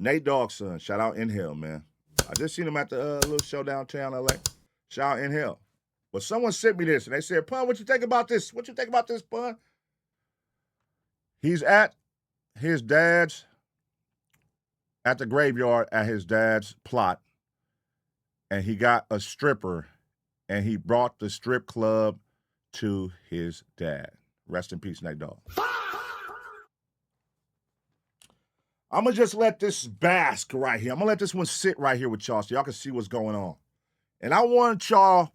Nate Dogg's son. Shout out Inhale, man. I just seen him at the little show downtown LA. Shout out Inhale. But someone sent me this, and they said, Pun, what you think about this? What you think about this, Pun? He's at his dad's, at the graveyard at his dad's plot, and he got a stripper, and he brought the strip club to his dad. Rest in peace, Nate Dogg. I'm going to just let this bask right here. I'm going to let this one sit right here with y'all so y'all can see what's going on. And I want y'all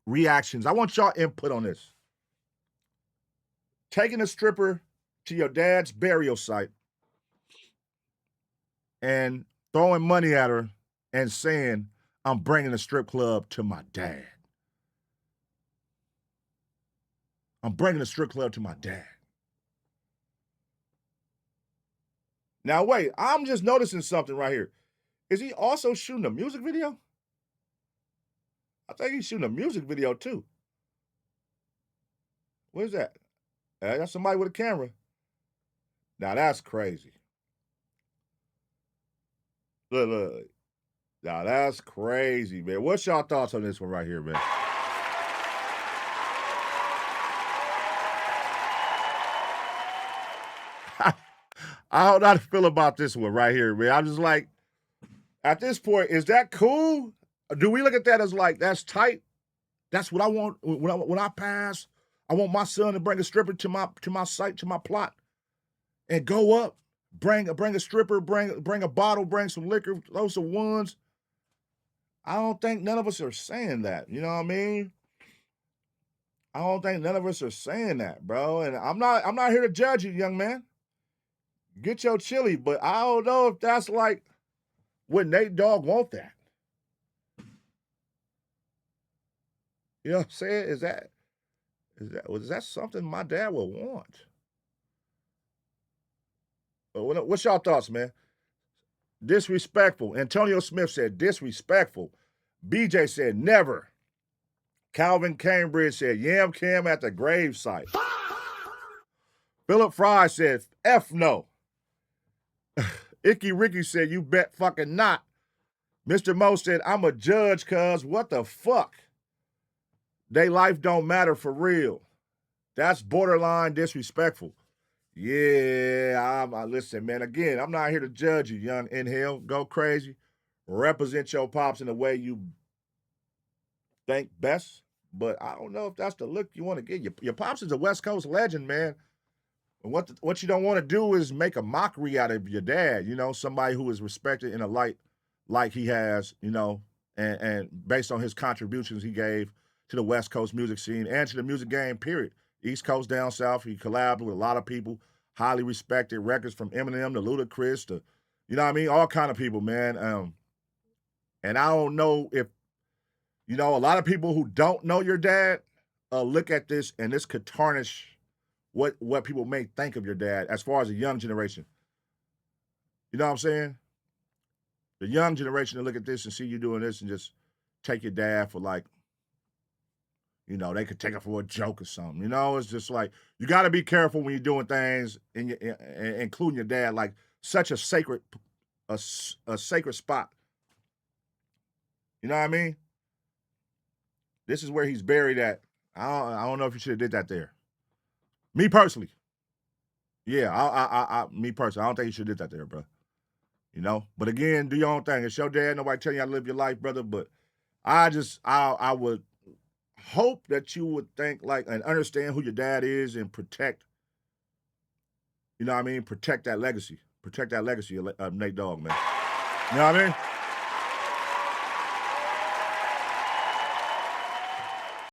reactions. I want y'all input on this. Taking a stripper to your dad's burial site and throwing money at her and saying, I'm bringing a strip club to my dad. I'm bringing a strip club to my dad. Now, wait, I'm just noticing something right here. Is he also shooting a music video? I think he's shooting a music video, too. What is that? That's somebody with a camera. Now, that's crazy. Look. Now, that's crazy, man. What's y'all thoughts on this one right here, man? I don't know how to feel about this one right here, man. I'm just like, at this point, is that cool? Do we look at that as like, that's tight? That's what I want when I pass. I want my son to bring a stripper to my site, to my plot, and go up, bring a stripper, bring a bottle, bring some liquor, those some ones. I don't think none of us are saying that. You know what I mean? I don't think none of us are saying that, bro. And I'm not here to judge you, young man. Get your chili, but I don't know if that's like would Nate Dogg want that. You know what I'm saying? Is that something my dad would want? What's y'all thoughts, man? Disrespectful. Antonio Smith said disrespectful. BJ said never. Calvin Cambridge said Yam Cam at the gravesite. Philip Fry said F no. Icky Ricky said, you bet fucking not. Mr. Mo said, I'm a judge, cuz what the fuck? They life don't matter for real. That's borderline disrespectful. Yeah, listen, man. Again, I'm not here to judge you, young Inhale. Go crazy. Represent your pops in the way you think best. But I don't know if that's the look you want to get. Your pops is a West Coast legend, man. And what you don't want to do is make a mockery out of your dad, you know, somebody who is respected in a light like he has, you know, and based on his contributions he gave to the West Coast music scene and to the music game, period. East Coast, down south, he collabed with a lot of people, highly respected, records from Eminem to Ludacris to, you know what I mean, all kind of people, man. And I don't know if, you know, a lot of people who don't know your dad look at this and this could tarnish what people may think of your dad as far as the young generation. You know what I'm saying? The young generation to look at this and see you doing this and just take your dad for like, you know, they could take it for a joke or something. You know, it's just like, you got to be careful when you're doing things, including your dad, like such a sacred spot. You know what I mean? This is where he's buried at. I don't know if you should have did that there. Me personally. Yeah, me personally, I don't think you should have did that there, bro. You know? But again, do your own thing. It's your dad. Nobody telling you how to live your life, brother. But I would hope that you would think like and understand who your dad is and protect, you know what I mean? Protect that legacy. Protect that legacy of Nate Dogg, man. You know what I mean?